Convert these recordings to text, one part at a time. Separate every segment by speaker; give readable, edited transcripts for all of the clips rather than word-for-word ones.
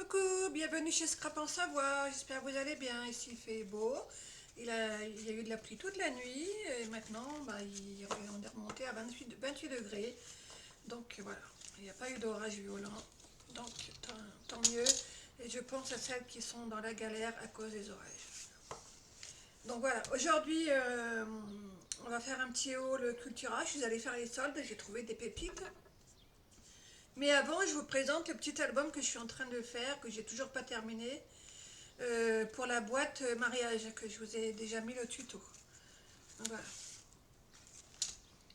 Speaker 1: Coucou, bienvenue chez Scrap en Savoie, j'espère que vous allez bien. Ici il fait beau, il y a eu de la pluie toute la nuit et maintenant on est remonté à 28 degrés. Donc voilà, il n'y a pas eu d'orage violent, donc tant mieux. Et je pense à celles qui sont dans la galère à cause des orages. Donc voilà, aujourd'hui on va faire un petit haul Cultura. Je suis allée faire les soldes, j'ai trouvé des pépites. Mais avant, je vous présente le petit album que je suis en train de faire, que j'ai toujours pas terminé, pour la boîte mariage, que je vous ai déjà mis le tuto. Donc, voilà.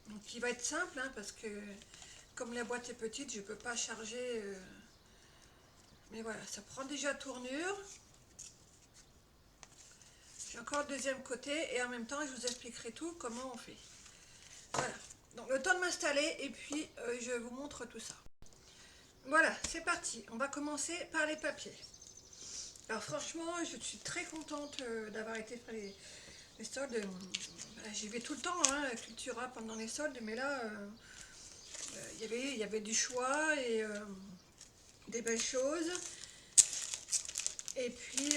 Speaker 1: Donc il va être simple, hein, parce que comme la boîte est petite, je ne peux pas charger. Mais voilà, ça prend déjà tournure. J'ai encore le deuxième côté et en même temps, je vous expliquerai tout, comment on fait. Voilà. Donc le temps de m'installer et puis je vous montre tout ça. Voilà, c'est parti. On va commencer par les papiers. Alors franchement, je suis très contente d'avoir été faire les soldes. J'y vais tout le temps, hein, à Cultura pendant les soldes, mais là, il y avait du choix et des belles choses. Et puis,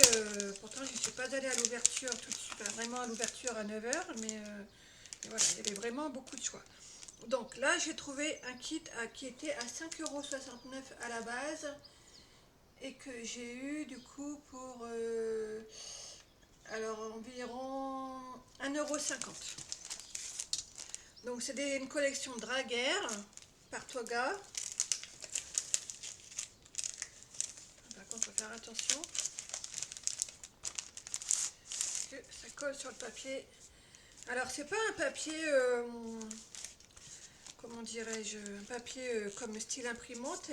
Speaker 1: pourtant, je ne suis pas allée à l'ouverture tout de suite, enfin, vraiment à l'ouverture à 9 h, mais voilà, il y avait vraiment beaucoup de choix. Donc là, j'ai trouvé un kit qui était à 5,69 € à la base et que j'ai eu du coup pour alors environ 1,50 €. Donc c'est une collection Draguerre par Toga. Par contre, il faut faire attention parce que ça colle sur le papier. Alors c'est pas un papier, comment dirais-je, un papier comme style imprimante.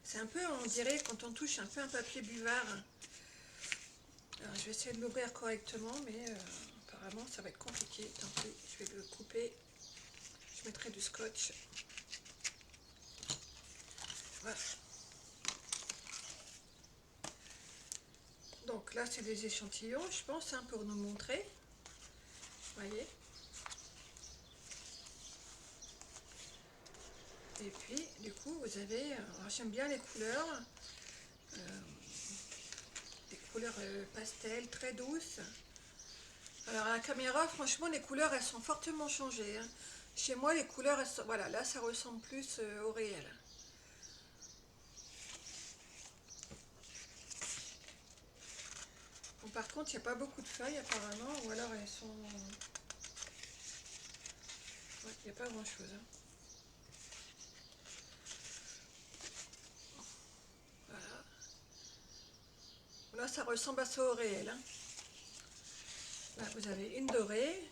Speaker 1: C'est un peu, on dirait quand on touche, un peu un papier buvard. Alors je vais essayer de l'ouvrir correctement, mais apparemment ça va être compliqué. Tant pis, je vais le couper. Je mettrai du scotch. Voilà. Donc là, c'est des échantillons, je pense, hein, pour nous montrer. Vous voyez. Et puis, du coup, vous avez... j'aime bien les couleurs. Des couleurs pastel, très douces. Alors, à la caméra, franchement, les couleurs, elles sont fortement changées, hein. Chez moi, les couleurs, elles sont... Voilà, là, ça ressemble plus au réel. Bon, par contre, il n'y a pas beaucoup de feuilles, apparemment, ou alors elles sont... Ouais, il n'y a pas grand-chose, hein. Voilà. Là, ça ressemble à ça au réel, hein. Là, vous avez une dorée.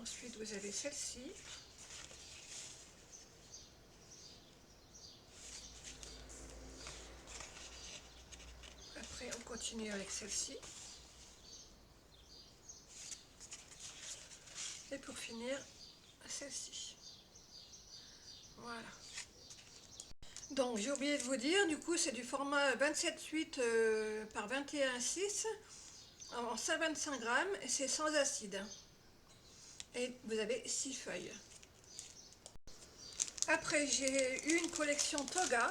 Speaker 1: Ensuite, vous avez celle-ci. Après, on continue avec celle-ci. Et pour finir, celle-ci. Voilà. Donc, j'ai oublié de vous dire, du coup, c'est du format 27,8 par 21,6 en 125 grammes et c'est sans acide. Et vous avez 6 feuilles. Après, j'ai eu une collection Toga.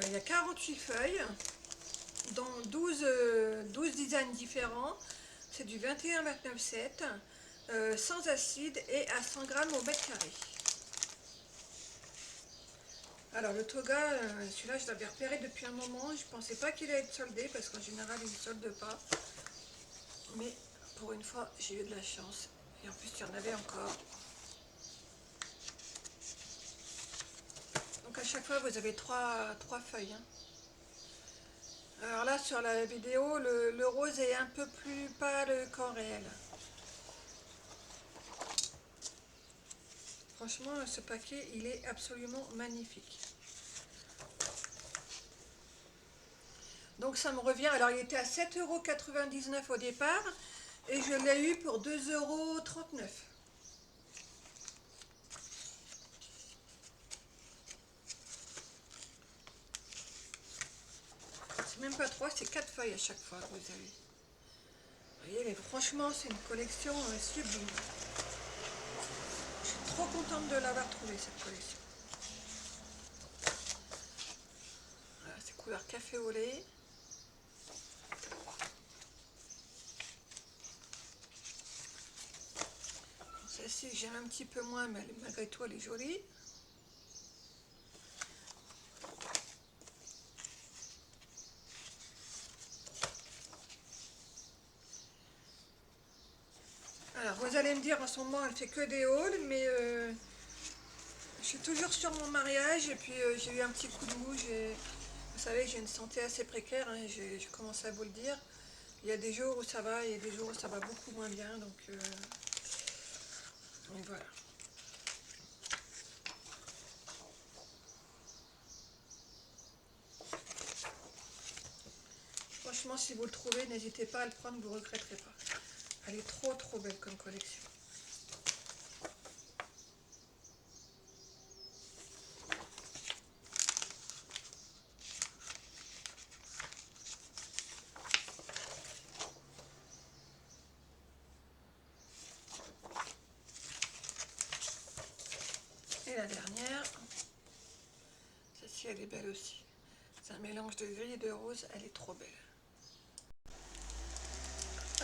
Speaker 1: Il y a 48 feuilles, dont 12 designs différents. C'est du 21,29,7, sans acide et à 100 grammes au mètre carré. Alors le Toga, celui-là je l'avais repéré depuis un moment. Je ne pensais pas qu'il allait être soldé parce qu'en général il ne solde pas. Mais pour une fois, j'ai eu de la chance. Et en plus, il y en avait encore. Donc à chaque fois, vous avez trois feuilles, hein. Alors là, sur la vidéo, le rose est un peu plus pâle qu'en réel. Franchement, ce paquet, il est absolument magnifique. Donc ça me revient, alors il était à 7,99 € au départ, et je l'ai eu pour 2,39 €. C'est même pas 3, c'est 4 feuilles à chaque fois que vous avez. Vous voyez, mais franchement, c'est une collection sublime. Je suis trop contente de l'avoir trouvée cette collection. Voilà, c'est couleur café au lait. Celle-ci j'aime un petit peu moins, mais malgré tout elle est jolie. Alors vous allez me dire en ce moment elle fait que des hauls, mais je suis toujours sur mon mariage et puis j'ai eu un petit coup de mou. Vous savez, j'ai une santé assez précaire, hein, je commence à vous le dire. Il y a des jours où ça va, et des jours où ça va beaucoup moins bien, donc voilà. Franchement, si vous le trouvez, n'hésitez pas à le prendre, vous ne regretterez pas. Elle est trop belle comme collection. Et la dernière, celle-ci elle est belle aussi. C'est un mélange de gris et de rose, elle est trop belle.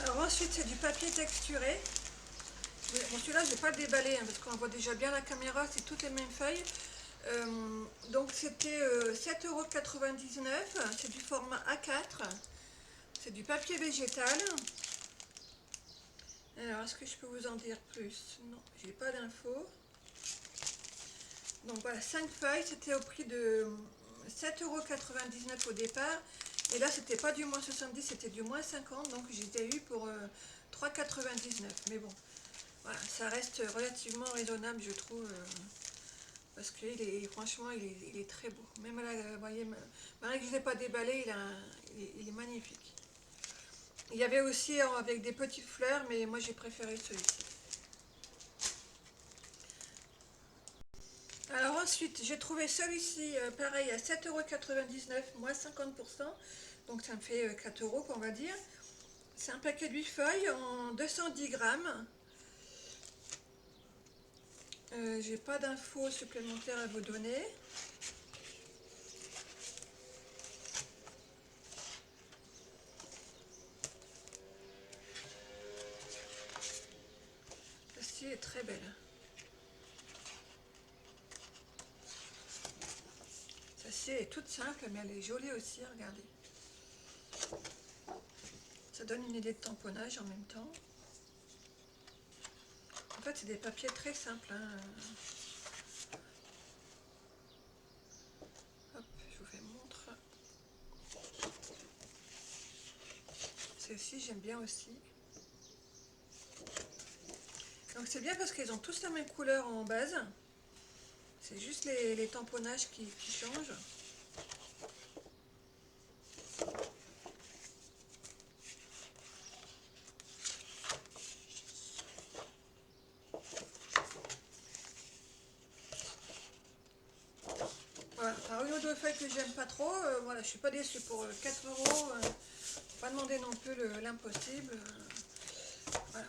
Speaker 1: Alors ensuite c'est du papier texturé. Bon, celui-là je ne vais pas le déballer hein, parce qu'on voit déjà bien la caméra, c'est toutes les mêmes feuilles. Donc c'était 7,99 €, c'est du format A4, c'est du papier végétal. Alors est-ce que je peux vous en dire plus? Non, j'ai pas d'infos. Donc voilà, 5 feuilles, c'était au prix de 7,99 € au départ. Et là, c'était pas du moins 70, c'était du moins 50. Donc j'ai eu pour 3,99 €. Mais bon, voilà, ça reste relativement raisonnable, je trouve. Parce que franchement, il est très beau. Même là, vous voyez, malgré que je ne l'ai pas déballé, il est magnifique. Il y avait aussi avec des petites fleurs, mais moi j'ai préféré celui-ci. Alors ensuite, j'ai trouvé celui-ci, pareil, à 7,99 €, moins 50%. Donc ça me fait 4 € on va dire. C'est un paquet de 8 feuilles en 210 grammes. J'ai pas d'infos supplémentaires à vous donner. Celle-ci est très belle. Celle-ci est toute simple, mais elle est jolie aussi, regardez. Ça donne une idée de tamponnage en même temps. En fait, c'est des papiers très simples. Hein. Hop, je vous fais montre. Celle-ci, j'aime bien aussi. Donc c'est bien parce qu'ils ont tous la même couleur en base. C'est juste les tamponnages qui changent. Voilà, alors une ou deux feuilles que j'aime pas trop, voilà, je suis pas déçue pour 4 €. Pas demander non plus l'impossible. Voilà.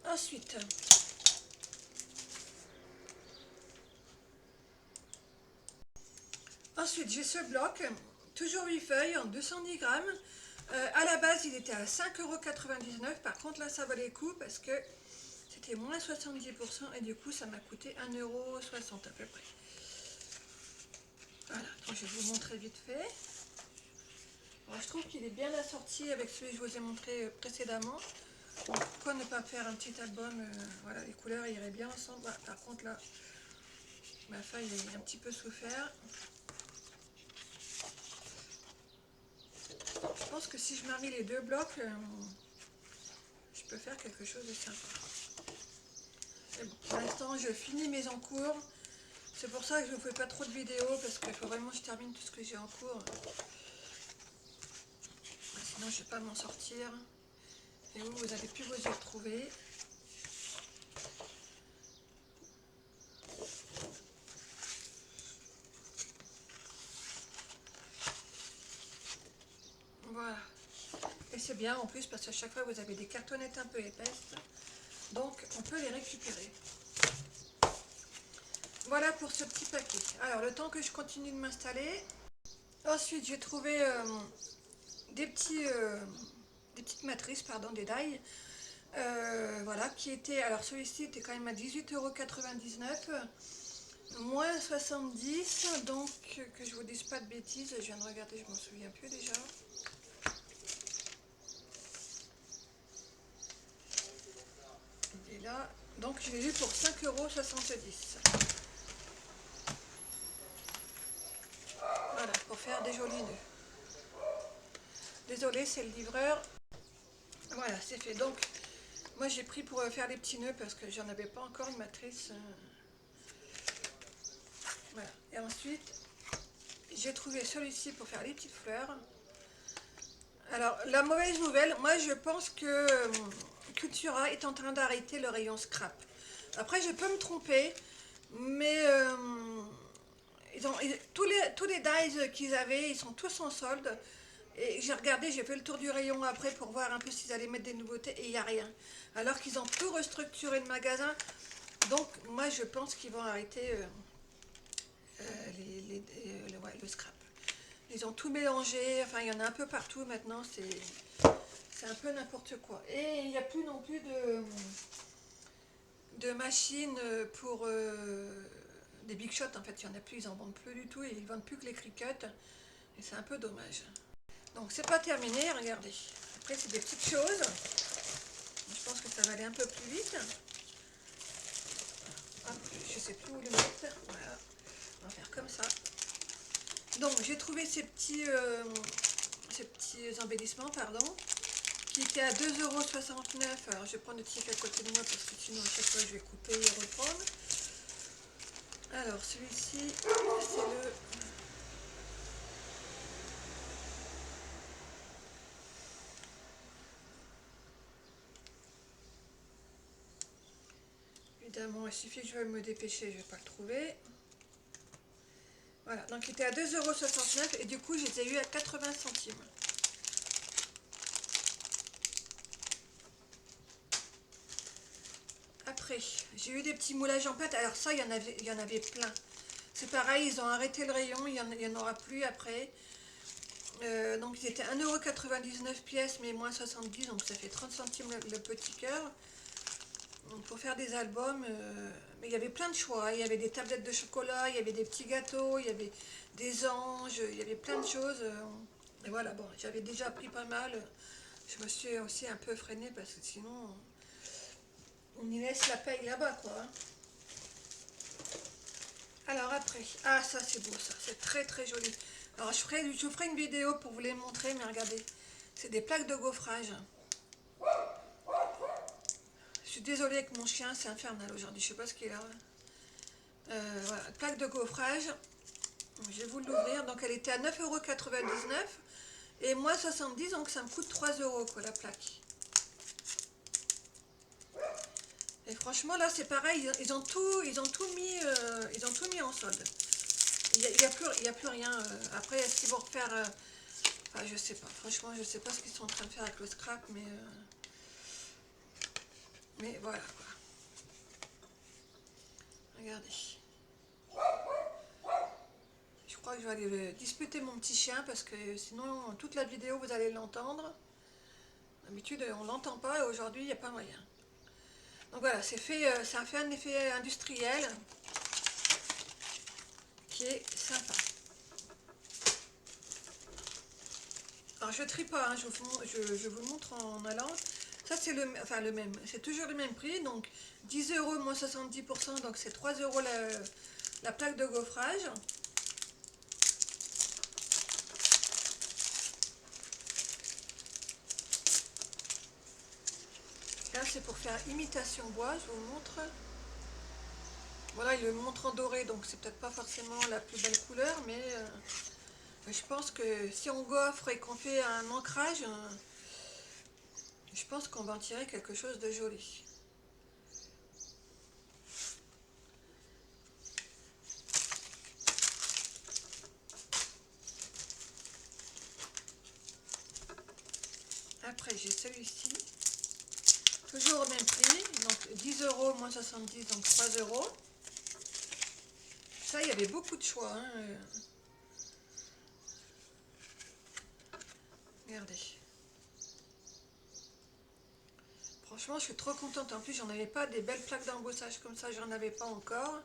Speaker 1: Ensuite, j'ai ce bloc, toujours 8 feuilles en 210 grammes. À la base, il était à 5,99 €. Par contre, là, ça valait le coup parce que c'était moins 70% et du coup, ça m'a coûté 1,60 € à peu près. Voilà, donc je vais vous montrer vite fait. Alors, je trouve qu'il est bien assorti avec celui que je vous ai montré précédemment. Donc, pourquoi ne pas faire un petit album? Voilà, les couleurs iraient bien ensemble. Voilà, par contre, là, ma feuille est un petit peu souffert. Je pense que si je marie les deux blocs, je peux faire quelque chose de sympa. Mais bon, pour l'instant, je finis mes encours. C'est pour ça que je ne fais pas trop de vidéos, parce qu'il faut vraiment que je termine tout ce que j'ai en cours. Sinon, je ne vais pas m'en sortir. Et vous avez pu vous y retrouver. Voilà. Et c'est bien en plus, parce qu'à chaque fois, vous avez des cartonnettes un peu épaisses. Donc, peut les récupérer. Voilà pour ce petit paquet. Alors le temps que je continue de m'installer, ensuite j'ai trouvé des petites matrices, pardon, des die. Voilà, qui était, alors celui-ci était quand même à 18,99 €, moins 70, donc que je vous dise pas de bêtises, je viens de regarder, je m'en souviens plus déjà. Il est là, donc je l'ai eu pour 5,70 €. Voilà, pour faire des jolis nœuds. Désolé, c'est le livreur. Voilà, c'est fait. Donc, moi j'ai pris pour faire les petits nœuds parce que j'en avais pas encore une matrice. Voilà. Et ensuite, j'ai trouvé celui-ci pour faire les petites fleurs. Alors, la mauvaise nouvelle, moi je pense que Cultura est en train d'arrêter le rayon scrap. Après, je peux me tromper, mais tous les dies qu'ils avaient, ils sont tous en solde. Et j'ai regardé, j'ai fait le tour du rayon après pour voir un peu s'ils allaient mettre des nouveautés et il n'y a rien. Alors qu'ils ont tout restructuré le magasin. Donc, moi je pense qu'ils vont arrêter le scrap. Ils ont tout mélangé, enfin il y en a un peu partout maintenant, c'est un peu n'importe quoi. Et il n'y a plus non plus de machines pour des big shots, en fait il n'y en a plus, ils en vendent plus du tout, et ils vendent plus que les crickets, et c'est un peu dommage. Donc c'est pas terminé, regardez. Après c'est des petites choses, je pense que ça va aller un peu plus vite. Hop, je sais plus où le mettre, voilà, on va faire comme ça. Donc j'ai trouvé ces petits embellissements, pardon, qui étaient à 2,69 €. Alors je vais prendre le ticket à côté de moi parce que sinon à chaque fois je vais couper et reprendre. Alors celui-ci, c'est le... Évidemment, il suffit que je vais me dépêcher, je ne vais pas le trouver. Voilà, donc il était à 2,69 € et du coup je les ai eu à 80 centimes. Après, j'ai eu des petits moulages en pâte. Alors ça, il y en avait plein. C'est pareil, ils ont arrêté le rayon, il y en aura plus après. Donc ils étaient 1,99 € pièce, mais moins 70, donc ça fait 30 centimes le petit cœur. Donc pour faire des albums, mais il y avait plein de choix. Il y avait des tablettes de chocolat, il y avait des petits gâteaux, il y avait des anges, il y avait plein de choses. Et voilà, bon, j'avais déjà pris pas mal. Je me suis aussi un peu freinée parce que sinon, on y laisse la paye là-bas, quoi. Alors après, ah ça c'est beau ça, c'est très très joli. Alors je vous ferai une vidéo pour vous les montrer, mais regardez, c'est des plaques de gaufrage. Je suis désolée avec mon chien, c'est infernal aujourd'hui, je sais pas ce qu'il a. Voilà, plaque de gaufrage, je vais vous l'ouvrir, donc elle était à 9,99 € et moi 70, donc ça me coûte 3 € quoi la plaque. Et franchement là c'est pareil, ils ont tout mis en solde. Il y a plus rien. Après, est-ce qu'ils vont refaire... enfin, je sais pas. Franchement, je sais pas ce qu'ils sont en train de faire avec le scrap, mais voilà, quoi. Regardez. Je crois que je vais aller disputer mon petit chien, parce que sinon, toute la vidéo, vous allez l'entendre. D'habitude, on l'entend pas, et aujourd'hui, il n'y a pas moyen. Donc voilà, ça fait un effet industriel qui est sympa. Alors je trie pas, hein, je vous le montre en allant. Ça c'est le même, c'est toujours le même prix, donc 10 € moins 70%, donc c'est 3 € la plaque de gaufrage. Là c'est pour faire imitation bois, je vous montre. Voilà, il le montre en doré, donc c'est peut-être pas forcément la plus belle couleur, mais je pense que si on gaufre et qu'on fait un ancrage, je pense qu'on va en tirer quelque chose de joli. Après j'ai celui-ci, toujours au même prix, donc 10 € moins 70, donc 3 euros. Ça, il y avait beaucoup de choix. Hein. Regardez. Franchement, je suis trop contente. En plus, j'en avais pas des belles plaques d'embossage comme ça, j'en avais pas encore.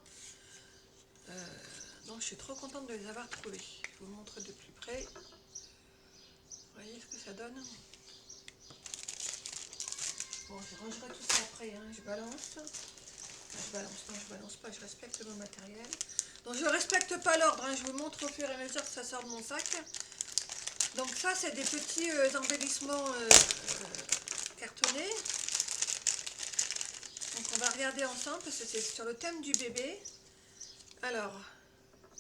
Speaker 1: Donc, je suis trop contente de les avoir trouvées. Je vous montre de plus près. Vous voyez ce que ça donne? Bon, je rangerai tout ça après. Hein. Je balance. Enfin, je balance, non, je balance pas. Je respecte mon matériel. Donc, je respecte pas l'ordre. Hein. Je vous montre au fur et à mesure que ça sort de mon sac. Donc, ça, c'est des petits embellissements cartonnés. Donc on va regarder ensemble parce que c'est sur le thème du bébé. Alors,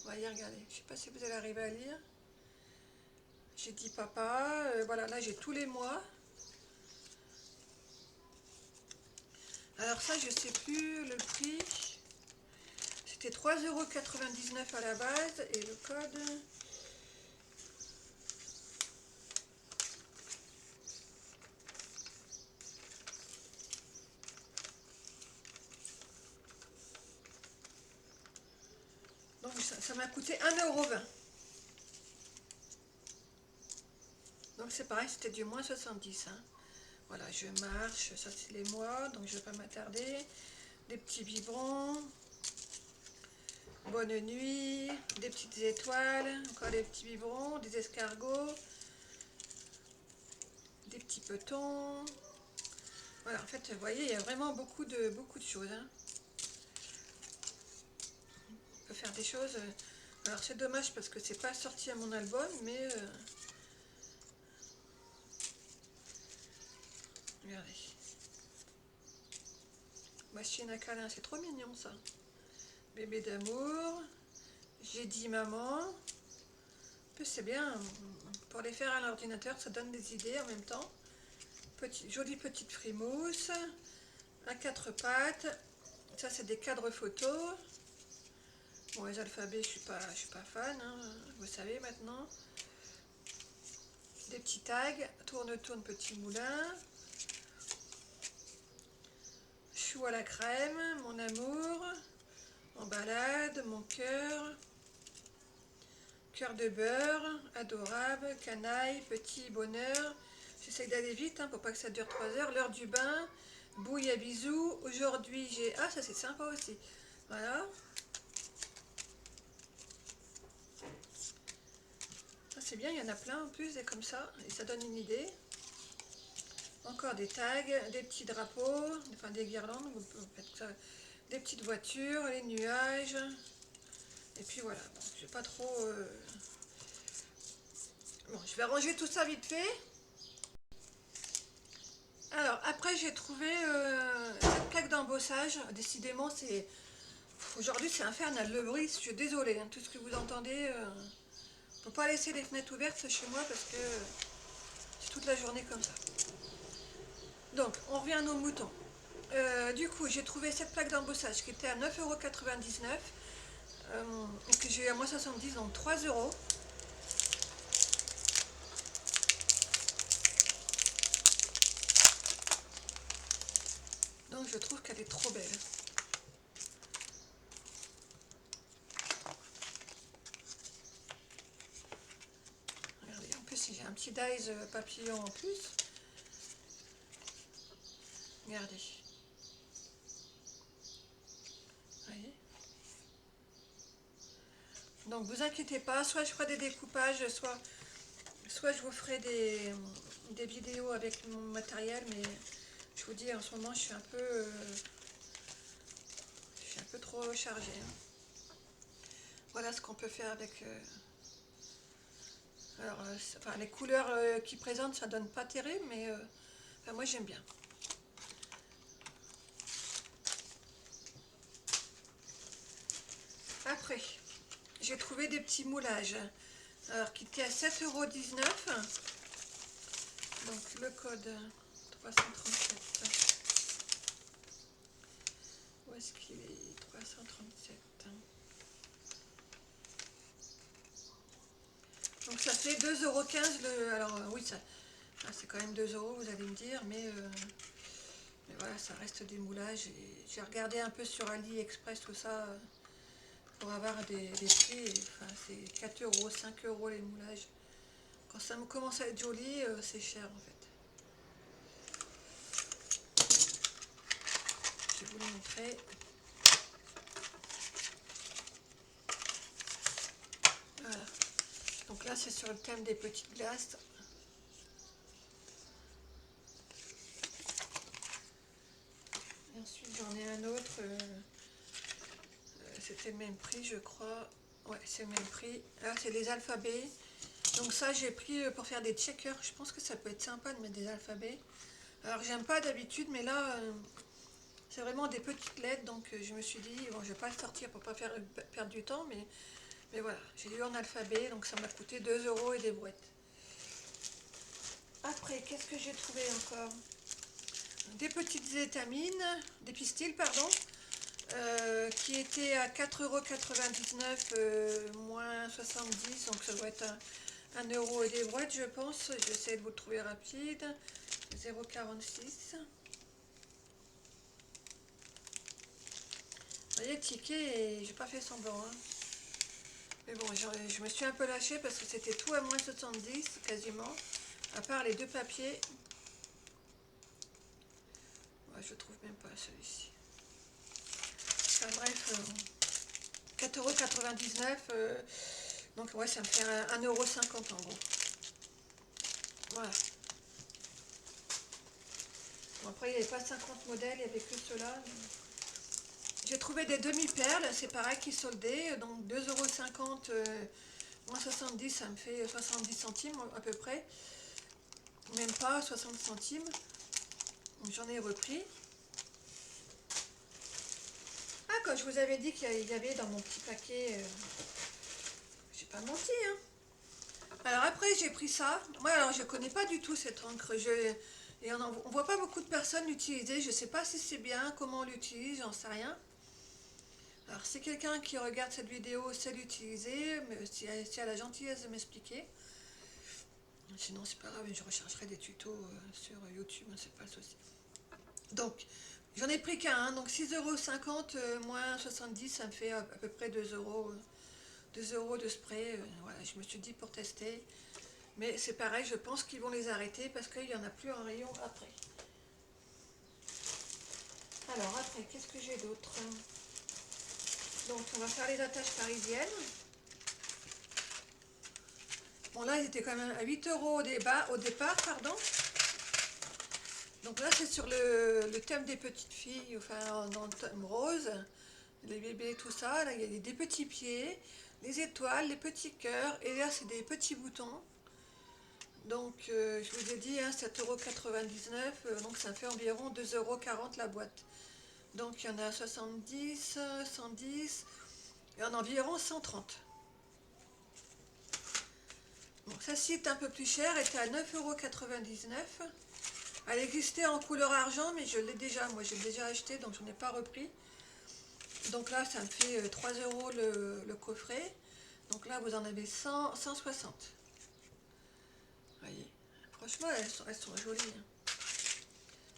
Speaker 1: voyez, regardez, je ne sais pas si vous allez arriver à lire. J'ai dit papa, voilà, là j'ai tous les mois. Alors ça, je ne sais plus le prix. C'était 3,99 € à la base et le code... Donc ça m'a coûté 1,20 €. Donc c'est pareil, c'était du moins 70. Hein. Voilà, je marche, ça c'est les mois, donc je ne vais pas m'attarder. Des petits biberons. Bonne nuit, des petites étoiles, encore des petits biberons, des escargots, des petits petons. Voilà, en fait, vous voyez, il y a vraiment beaucoup de choses. Hein. On peut faire des choses. Alors, c'est dommage parce que c'est pas sorti à mon album, mais regardez. Machine à câlin, c'est trop mignon ça. Bébé d'amour. J'ai dit maman. En plus, c'est bien pour les faire à l'ordinateur, ça donne des idées en même temps. Jolie petite frimousse. À 4 pattes. Ça, c'est des cadres photos. Bon, les alphabets, je suis pas fan, hein, vous savez maintenant. Des petits tags, tourne, petit moulin. Chou à la crème, mon amour. En balade, mon cœur. Cœur de beurre, adorable, canaille, petit bonheur. J'essaie d'aller vite, hein, pour pas que ça dure 3 heures. L'heure du bain, bouille à bisous. Aujourd'hui, j'ai... Ah, ça c'est sympa aussi. Voilà. C'est bien, il y en a plein en plus, et comme ça, et ça donne une idée. Encore des tags, des petits drapeaux, enfin des guirlandes, des petites voitures, les nuages. Et puis voilà, bon, je vais pas trop... Bon, je vais ranger tout ça vite fait. Alors, après, j'ai trouvé cette plaque d'embossage. Décidément, c'est... Aujourd'hui, c'est infernal, le bruit, je suis désolée. Hein, tout ce que vous entendez... Faut pas laisser les fenêtres ouvertes chez moi parce que c'est toute la journée comme ça. Donc, on revient à nos moutons. Du coup, j'ai trouvé cette plaque d'embossage qui était à 9,99 € et que j'ai eu à moins 70, donc 3 €. Donc, je trouve qu'elle est trop belle. Regardez, en plus, j'ai un petit dies papillon en plus. Regardez. Voyez. Donc vous inquiétez pas, soit je ferai des découpages, soit je vous ferai des vidéos avec mon matériel, mais je vous dis en ce moment je suis un peu trop chargée. Hein. Voilà ce qu'on peut faire avec... alors, enfin, les couleurs qu'ils présentent, ça donne pas terrible, mais enfin, moi j'aime bien. Après, j'ai trouvé des petits moulages. Alors, qui étaient à 7,19 €. Donc, le code 337. Où est-ce qu'il est? 337. Donc, ça fait 2,15 € le... Alors, oui, ça, c'est quand même 2 €, vous allez me dire, mais voilà, ça reste des moulages. J'ai regardé un peu sur AliExpress tout ça pour avoir des prix. Enfin, c'est 4 euros, 5 euros les moulages. Quand ça me commence à être joli, c'est cher en fait. Je vais vous le montrer. Voilà. Donc là, c'est sur le thème des petites glaces. Et ensuite, j'en ai un autre. C'était le même prix, je crois. Ouais, c'est le même prix. Là, c'est des alphabets. Donc ça, j'ai pris pour faire des checkers. Je pense que ça peut être sympa de mettre des alphabets. Alors, j'aime pas d'habitude, mais là, c'est vraiment des petites lettres. Donc, je me suis dit, bon, je vais pas le sortir pour pas faire perdre du temps, mais voilà, j'ai eu en alphabet, donc ça m'a coûté 2 euros et des brouettes. Après, qu'est-ce que j'ai trouvé encore? Des petites étamines, des pistils, pardon, qui étaient à 4,99 € moins 70, donc ça doit être 1 euro et des brouettes, je pense. J'essaie de vous le trouver rapide. 0,46. Vous voyez, le ticket, j'ai pas fait semblant. Hein. Mais bon, je me suis un peu lâchée parce que c'était tout à moins 70 quasiment, à part les deux papiers. Ouais, je trouve même pas celui-ci. Enfin bref, 4,99 €. Donc ouais, ça me fait 1,50 € en gros. Voilà. Bon, après, il n'y avait pas 50 modèles, il n'y avait que ceux-là. J'ai trouvé des demi-perles, c'est pareil, qui soldaient. Donc 2,50 € moins 70, ça me fait 70 centimes à peu près. Même pas 60 centimes. Donc j'en ai repris. Ah, quand je vous avais dit qu'il y avait dans mon petit paquet, j'ai pas menti, hein. Alors après, j'ai pris ça. Moi, alors, je connais pas du tout cette encre. Et on voit pas beaucoup de personnes l'utiliser. Je sais pas si c'est bien, comment on l'utilise, j'en sais rien. Alors, si quelqu'un qui regarde cette vidéo sait l'utiliser, mais si a la gentillesse de m'expliquer. Sinon, c'est pas grave, je rechercherai des tutos sur YouTube, c'est pas le souci. Donc, j'en ai pris qu'un, hein, donc 6,50 € moins 70, ça me fait à peu près 2 euros. 2 euros de spray, voilà, je me suis dit pour tester. Mais c'est pareil, je pense qu'ils vont les arrêter parce qu'il n'y en a plus en rayon après. Alors après, qu'est-ce que j'ai d'autre? Donc on va faire les attaches parisiennes. Bon là, ils étaient quand même à 8 € au départ, pardon. Donc là, c'est sur le thème des petites filles, enfin dans le thème rose, les bébés, tout ça. Là, il y a des petits pieds, les étoiles, les petits cœurs, et là, c'est des petits boutons. Donc, je vous ai dit, hein, 7,99 €, donc ça fait environ 2,40 € la boîte. Donc, il y en a 70, 110 et en environ 130. Donc, celle-ci est un peu plus chère, elle était à 9,99 €. Elle existait en couleur argent, mais je l'ai déjà, moi je l'ai déjà acheté, donc je n'en ai pas repris. Donc là, ça me fait 3 € le coffret. Donc là, vous en avez 160. Voyez. Franchement, elles sont jolies. Hein.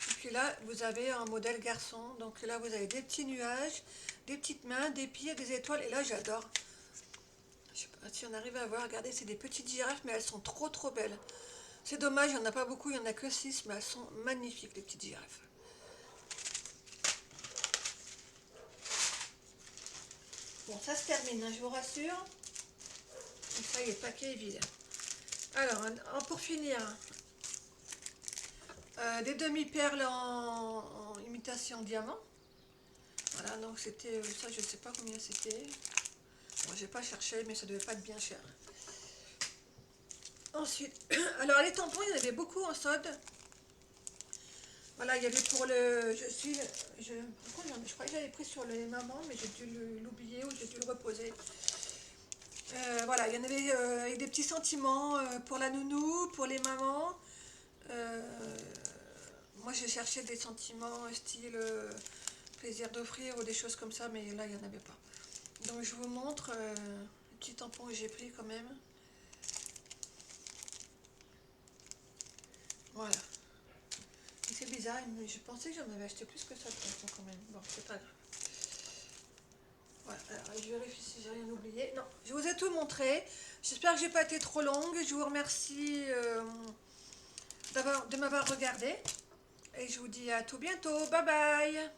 Speaker 1: Et puis là, vous avez un modèle garçon. Donc là, vous avez des petits nuages, des petites mains, des pieds, des étoiles. Et là, j'adore. Je sais pas si on arrive à voir. Regardez, c'est des petites girafes, mais elles sont trop trop belles. C'est dommage, il n'y en a pas beaucoup, il n'y en a que 6, mais elles sont magnifiques, les petites girafes. Bon, ça se termine, hein, je vous rassure. Donc ça, le paquet est vide. Alors, pour finir, des demi-perles en imitation diamant. Voilà, donc c'était ça, je ne sais pas combien c'était. Bon, j'ai pas cherché, mais ça devait pas être bien cher. Ensuite, alors les tampons, il y en avait beaucoup en solde. Voilà, il y avait pour le... Je crois que j'avais pris sur les mamans, mais j'ai dû l'oublier ou j'ai dû le reposer. Voilà, il y en avait avec des petits sentiments pour la nounou, pour les mamans. Moi, j'ai cherché des sentiments style plaisir d'offrir ou des choses comme ça, mais là, il n'y en avait pas. Donc, je vous montre les petits tampons que j'ai pris quand même. Voilà. C'est bizarre. design, mais je pensais que j'en avais acheté plus que ça de toute façon quand même. Bon, c'est pas grave. Voilà, alors je vérifie si j'ai rien oublié. Non, je vous ai tout montré. J'espère que j'ai pas été trop longue. Je vous remercie de m'avoir regardé. Et je vous dis à tout bientôt. Bye bye.